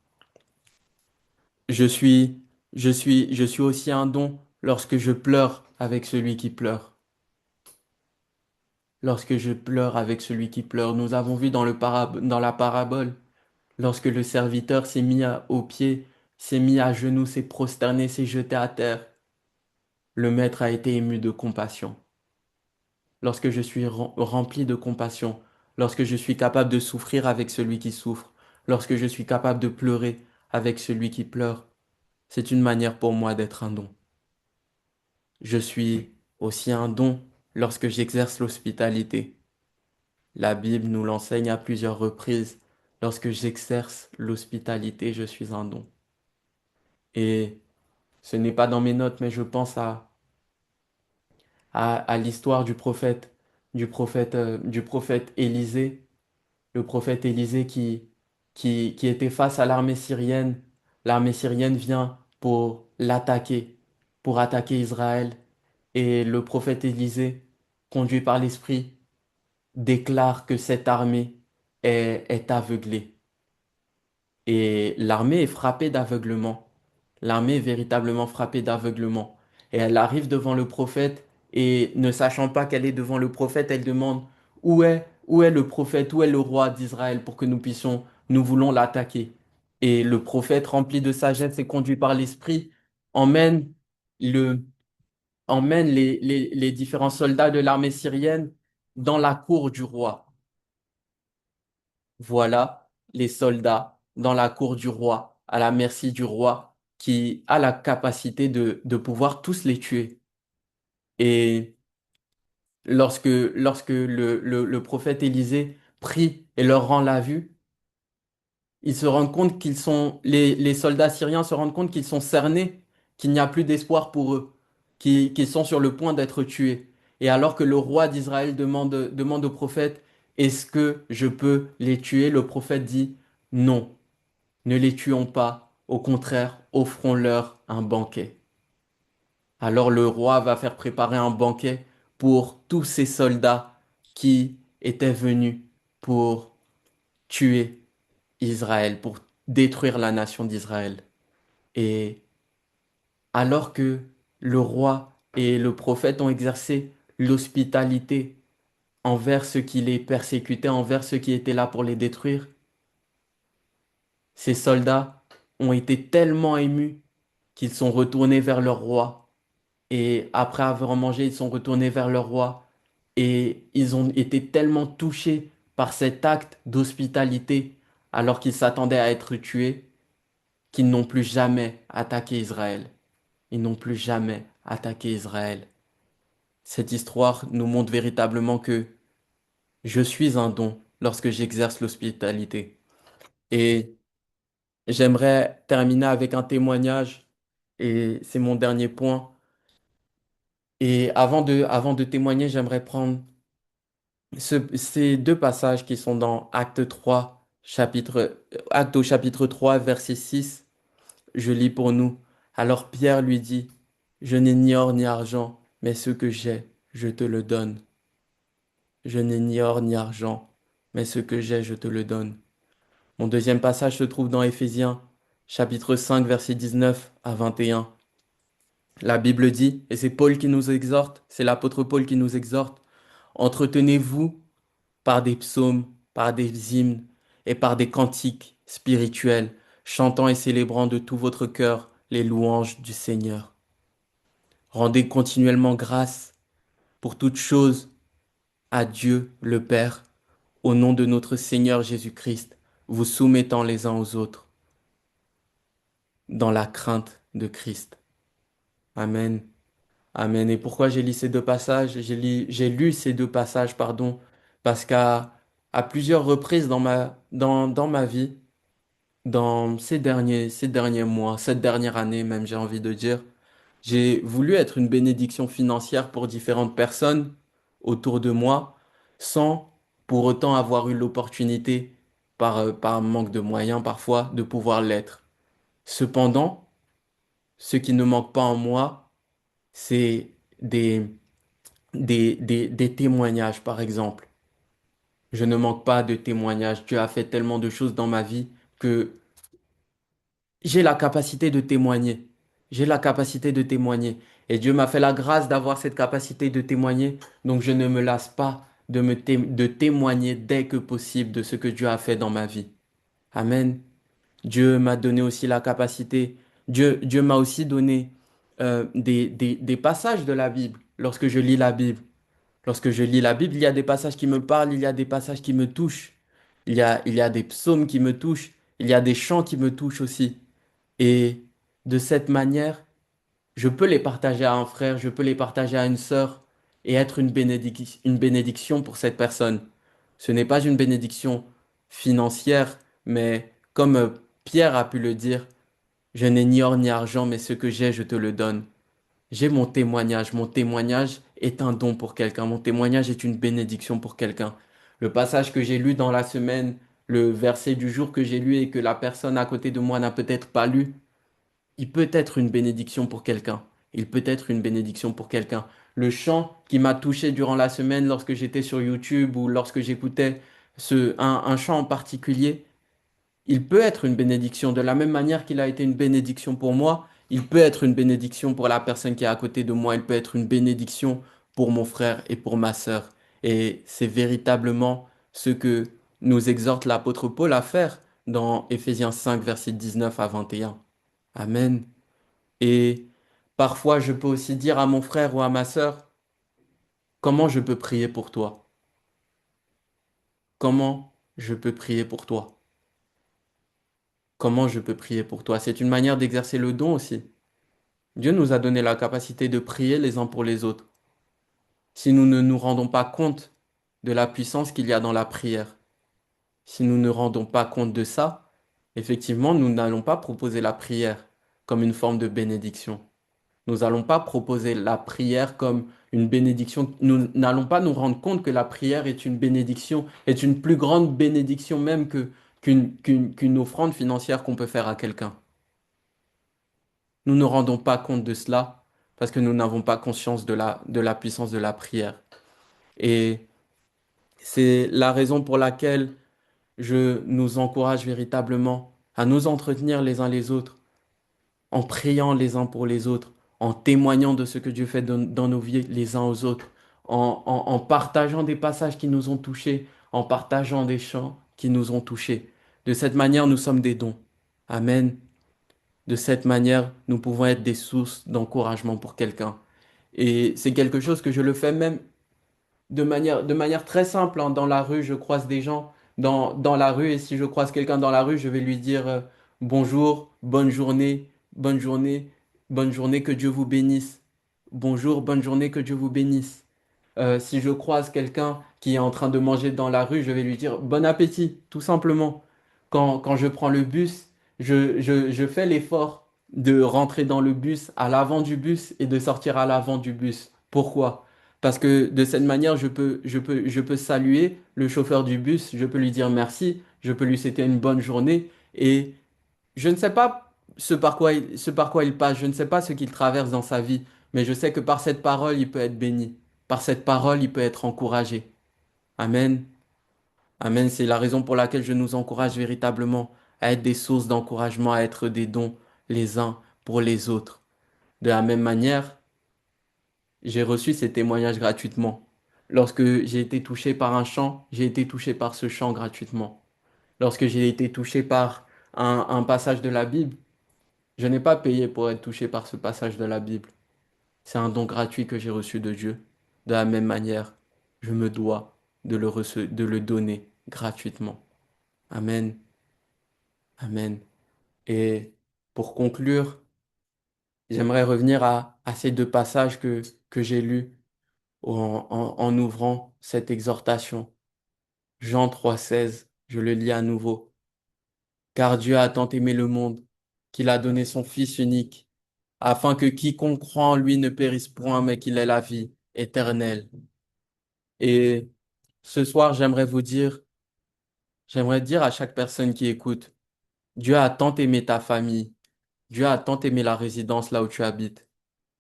[SPEAKER 1] Je suis, je suis aussi un don lorsque je pleure avec celui qui pleure. Lorsque je pleure avec celui qui pleure, nous avons vu dans la parabole, lorsque le serviteur aux pieds, s'est mis à genoux, s'est prosterné, s'est jeté à terre, le maître a été ému de compassion. Lorsque je suis rempli de compassion, lorsque je suis capable de souffrir avec celui qui souffre, lorsque je suis capable de pleurer avec celui qui pleure, c'est une manière pour moi d'être un don. Je suis aussi un don lorsque j'exerce l'hospitalité. La Bible nous l'enseigne à plusieurs reprises. Lorsque j'exerce l'hospitalité, je suis un don. Et ce n'est pas dans mes notes, mais je pense à l'histoire du prophète Élisée, le prophète Élisée qui était face à l'armée syrienne. L'armée syrienne vient pour l'attaquer, pour attaquer Israël. Et le prophète Élisée, conduit par l'Esprit, déclare que cette armée est aveuglée. Et l'armée est frappée d'aveuglement. L'armée est véritablement frappée d'aveuglement. Et elle arrive devant le prophète et ne sachant pas qu'elle est devant le prophète, elle demande où est le prophète, où est le roi d'Israël pour que nous voulons l'attaquer. Et le prophète, rempli de sagesse et conduit par l'Esprit, emmène le, emmène les différents soldats de l'armée syrienne dans la cour du roi. Voilà les soldats dans la cour du roi, à la merci du roi, qui a la capacité de pouvoir tous les tuer. Et lorsque le prophète Élisée prie et leur rend la vue, ils se rendent compte les soldats syriens se rendent compte qu'ils sont cernés, qu'il n'y a plus d'espoir pour eux, qu'ils sont sur le point d'être tués. Et alors que le roi d'Israël demande au prophète, est-ce que je peux les tuer? Le prophète dit, non, ne les tuons pas. Au contraire, offrons-leur un banquet. Alors le roi va faire préparer un banquet pour tous ces soldats qui étaient venus pour tuer Israël, pour détruire la nation d'Israël. Et alors que le roi et le prophète ont exercé l'hospitalité envers ceux qui les persécutaient, envers ceux qui étaient là pour les détruire, ces soldats ont été tellement émus qu'ils sont retournés vers leur roi. Et après avoir mangé, ils sont retournés vers leur roi. Et ils ont été tellement touchés par cet acte d'hospitalité, alors qu'ils s'attendaient à être tués, qu'ils n'ont plus jamais attaqué Israël. Ils n'ont plus jamais attaqué Israël. Cette histoire nous montre véritablement que je suis un don lorsque j'exerce l'hospitalité. Et j'aimerais terminer avec un témoignage, et c'est mon dernier point. Et avant de témoigner, j'aimerais prendre ces deux passages qui sont dans Acte au chapitre 3, verset 6. Je lis pour nous. Alors Pierre lui dit, je n'ai ni or ni argent, mais ce que j'ai, je te le donne. Je n'ai ni or ni argent, mais ce que j'ai, je te le donne. Mon deuxième passage se trouve dans Éphésiens, chapitre 5, verset 19 à 21. La Bible dit, et c'est Paul qui nous exhorte, c'est l'apôtre Paul qui nous exhorte, entretenez-vous par des psaumes, par des hymnes et par des cantiques spirituels, chantant et célébrant de tout votre cœur les louanges du Seigneur. Rendez continuellement grâce pour toutes choses à Dieu le Père, au nom de notre Seigneur Jésus-Christ, vous soumettant les uns aux autres dans la crainte de Christ. Amen. Amen. Et pourquoi j'ai lu ces deux passages? J'ai lu ces deux passages, pardon, parce à plusieurs reprises dans ma vie, dans ces derniers mois, cette dernière année même, j'ai envie de dire, j'ai voulu être une bénédiction financière pour différentes personnes autour de moi, sans pour autant avoir eu l'opportunité, par manque de moyens parfois, de pouvoir l'être. Cependant, ce qui ne manque pas en moi, c'est des, des témoignages, par exemple. Je ne manque pas de témoignages. Dieu a fait tellement de choses dans ma vie que j'ai la capacité de témoigner. J'ai la capacité de témoigner. Et Dieu m'a fait la grâce d'avoir cette capacité de témoigner. Donc je ne me lasse pas de témoigner dès que possible de ce que Dieu a fait dans ma vie. Amen. Dieu m'a donné aussi la capacité. Dieu m'a aussi donné des passages de la Bible lorsque je lis la Bible. Lorsque je lis la Bible, il y a des passages qui me parlent, il y a des passages qui me touchent. Il y a des psaumes qui me touchent. Il y a des chants qui me touchent aussi. Et de cette manière, je peux les partager à un frère, je peux les partager à une sœur et être une bénédiction pour cette personne. Ce n'est pas une bénédiction financière, mais comme Pierre a pu le dire, je n'ai ni or ni argent, mais ce que j'ai, je te le donne. J'ai mon témoignage. Mon témoignage est un don pour quelqu'un. Mon témoignage est une bénédiction pour quelqu'un. Le passage que j'ai lu dans la semaine, le verset du jour que j'ai lu et que la personne à côté de moi n'a peut-être pas lu, il peut être une bénédiction pour quelqu'un. Il peut être une bénédiction pour quelqu'un. Le chant qui m'a touché durant la semaine lorsque j'étais sur YouTube ou lorsque j'écoutais un chant en particulier, il peut être une bénédiction. De la même manière qu'il a été une bénédiction pour moi, il peut être une bénédiction pour la personne qui est à côté de moi. Il peut être une bénédiction pour mon frère et pour ma sœur. Et c'est véritablement ce que nous exhorte l'apôtre Paul à faire dans Éphésiens 5, versets 19 à 21. Amen. Et parfois, je peux aussi dire à mon frère ou à ma sœur, comment je peux prier pour toi? Comment je peux prier pour toi? Comment je peux prier pour toi? C'est une manière d'exercer le don aussi. Dieu nous a donné la capacité de prier les uns pour les autres. si nous ne nous rendons pas compte de la puissance qu'il y a dans la prière, si nous ne rendons pas compte de ça, effectivement, nous n'allons pas proposer la prière comme une forme de bénédiction. Nous n'allons pas proposer la prière comme une bénédiction. Nous n'allons pas nous rendre compte que la prière est une bénédiction, est une plus grande bénédiction même qu'une offrande financière qu'on peut faire à quelqu'un. Nous ne rendons pas compte de cela parce que nous n'avons pas conscience de la puissance de la prière. Et c'est la raison pour laquelle je nous encourage véritablement à nous entretenir les uns les autres, en priant les uns pour les autres, en témoignant de ce que Dieu fait dans nos vies les uns aux autres, en partageant des passages qui nous ont touchés, en partageant des chants qui nous ont touchés. De cette manière, nous sommes des dons. Amen. De cette manière, nous pouvons être des sources d'encouragement pour quelqu'un. Et c'est quelque chose que je le fais même de manière très simple, hein. Dans la rue, je croise des gens dans la rue et si je croise quelqu'un dans la rue, je vais lui dire bonjour, bonne journée, bonne journée, que Dieu vous bénisse. Bonjour, bonne journée, que Dieu vous bénisse. Si je croise quelqu'un qui est en train de manger dans la rue, je vais lui dire bon appétit, tout simplement. Quand je prends le bus, je fais l'effort de rentrer dans le bus, à l'avant du bus et de sortir à l'avant du bus. Pourquoi? Parce que de cette manière, je peux saluer le chauffeur du bus, je peux lui dire merci, je peux lui souhaiter une bonne journée et je ne sais pas ce par quoi il passe, je ne sais pas ce qu'il traverse dans sa vie, mais je sais que par cette parole, il peut être béni. Par cette parole, il peut être encouragé. Amen. Amen. C'est la raison pour laquelle je nous encourage véritablement à être des sources d'encouragement, à être des dons les uns pour les autres. De la même manière, j'ai reçu ces témoignages gratuitement. Lorsque j'ai été touché par un chant, j'ai été touché par ce chant gratuitement. Lorsque j'ai été touché par un passage de la Bible, je n'ai pas payé pour être touché par ce passage de la Bible. C'est un don gratuit que j'ai reçu de Dieu. De la même manière, je me dois de le donner gratuitement. Amen. Amen. Et pour conclure, j'aimerais revenir à ces deux passages que j'ai lus en ouvrant cette exhortation. Jean 3,16, je le lis à nouveau. Car Dieu a tant aimé le monde qu'il a donné son Fils unique, afin que quiconque croit en lui ne périsse point, mais qu'il ait la vie éternelle. Et ce soir, j'aimerais dire à chaque personne qui écoute, Dieu a tant aimé ta famille, Dieu a tant aimé la résidence là où tu habites,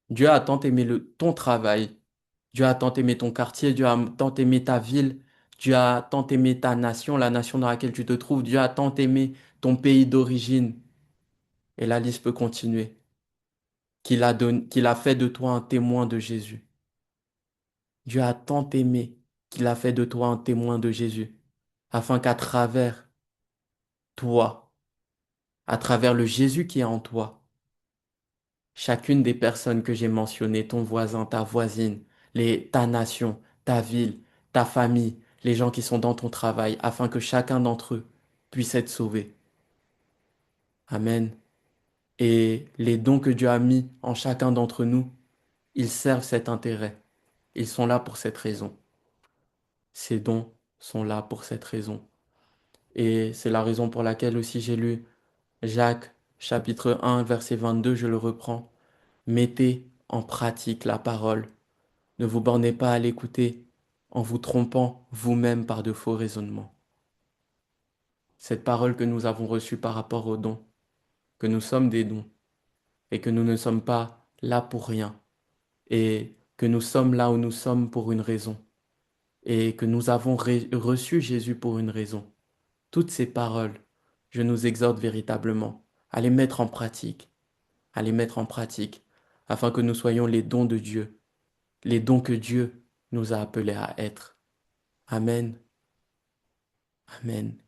[SPEAKER 1] Dieu a tant aimé ton travail, Dieu a tant aimé ton quartier, Dieu a tant aimé ta ville, Dieu a tant aimé ta nation, la nation dans laquelle tu te trouves, Dieu a tant aimé ton pays d'origine. Et la liste peut continuer. Qu'il a fait de toi un témoin de Jésus. Dieu a tant aimé qu'il a fait de toi un témoin de Jésus, afin qu'à travers toi, à travers le Jésus qui est en toi, chacune des personnes que j'ai mentionnées, ton voisin, ta voisine, ta nation, ta ville, ta famille, les gens qui sont dans ton travail, afin que chacun d'entre eux puisse être sauvé. Amen. Et les dons que Dieu a mis en chacun d'entre nous, ils servent cet intérêt. Ils sont là pour cette raison. Ces dons sont là pour cette raison. Et c'est la raison pour laquelle aussi j'ai lu Jacques chapitre 1 verset 22, je le reprends. Mettez en pratique la parole. Ne vous bornez pas à l'écouter en vous trompant vous-même par de faux raisonnements. Cette parole que nous avons reçue par rapport aux dons, que nous sommes des dons et que nous ne sommes pas là pour rien et que nous sommes là où nous sommes pour une raison et que nous avons reçu Jésus pour une raison. Toutes ces paroles, je nous exhorte véritablement à les mettre en pratique, à les mettre en pratique, afin que nous soyons les dons de Dieu, les dons que Dieu nous a appelés à être. Amen, amen,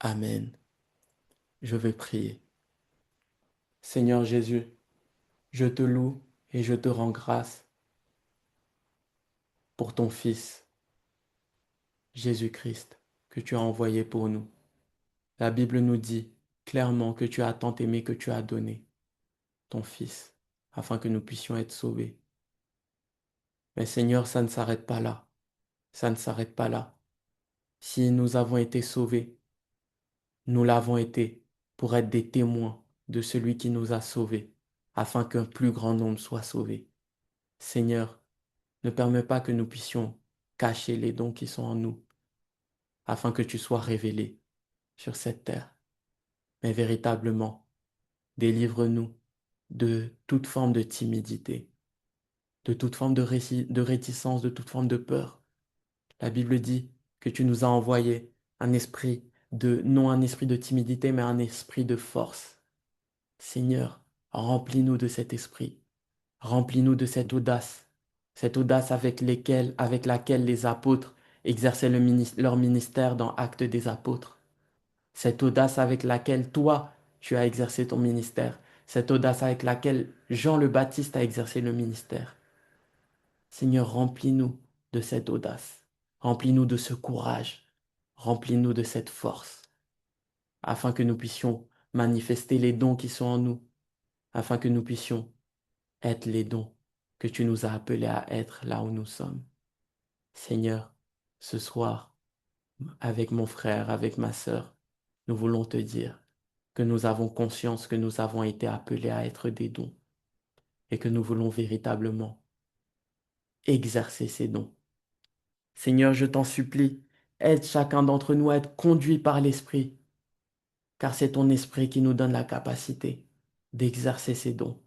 [SPEAKER 1] amen. Je vais prier. Seigneur Jésus, je te loue et je te rends grâce pour ton Fils, Jésus-Christ, que tu as envoyé pour nous. La Bible nous dit clairement que tu as tant aimé que tu as donné ton Fils, afin que nous puissions être sauvés. Mais Seigneur, ça ne s'arrête pas là. Ça ne s'arrête pas là. Si nous avons été sauvés, nous l'avons été pour être des témoins de celui qui nous a sauvés, afin qu'un plus grand nombre soit sauvé. Seigneur, ne permets pas que nous puissions cacher les dons qui sont en nous, afin que tu sois révélé sur cette terre. Mais véritablement, délivre-nous de toute forme de timidité, de toute forme de réticence, de toute forme de peur. La Bible dit que tu nous as envoyé un esprit non un esprit de timidité, mais un esprit de force. Seigneur, remplis-nous de cet esprit, remplis-nous de cette audace avec laquelle les apôtres exerçaient leur ministère dans Actes des Apôtres, cette audace avec laquelle toi, tu as exercé ton ministère, cette audace avec laquelle Jean le Baptiste a exercé le ministère. Seigneur, remplis-nous de cette audace, remplis-nous de ce courage, remplis-nous de cette force, afin que nous puissions manifester les dons qui sont en nous, afin que nous puissions être les dons que tu nous as appelés à être là où nous sommes. Seigneur, ce soir, avec mon frère, avec ma sœur, nous voulons te dire que nous avons conscience que nous avons été appelés à être des dons et que nous voulons véritablement exercer ces dons. Seigneur, je t'en supplie, aide chacun d'entre nous à être conduit par l'Esprit, car c'est ton Esprit qui nous donne la capacité d'exercer ces dons.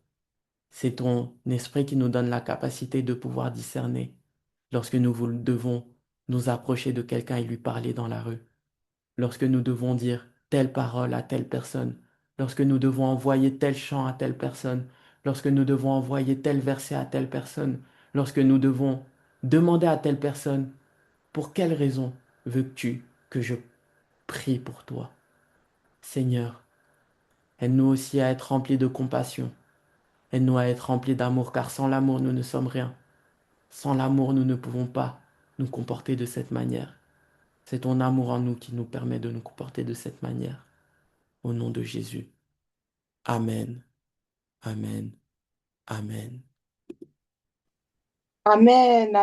[SPEAKER 1] C'est ton Esprit qui nous donne la capacité de pouvoir discerner lorsque devons nous approcher de quelqu'un et lui parler dans la rue, lorsque nous devons dire telle parole à telle personne, lorsque nous devons envoyer tel chant à telle personne, lorsque nous devons envoyer tel verset à telle personne, lorsque nous devons demander à telle personne, pour quelle raison veux-tu que je prie pour toi? Seigneur, aide-nous aussi à être remplis de compassion, aide-nous à être remplis d'amour, car sans l'amour, nous ne sommes rien. Sans l'amour, nous ne pouvons pas nous comporter de cette manière. C'est ton amour en nous qui nous permet de nous comporter de cette manière. Au nom de Jésus. Amen. Amen. Amen.
[SPEAKER 3] Amen.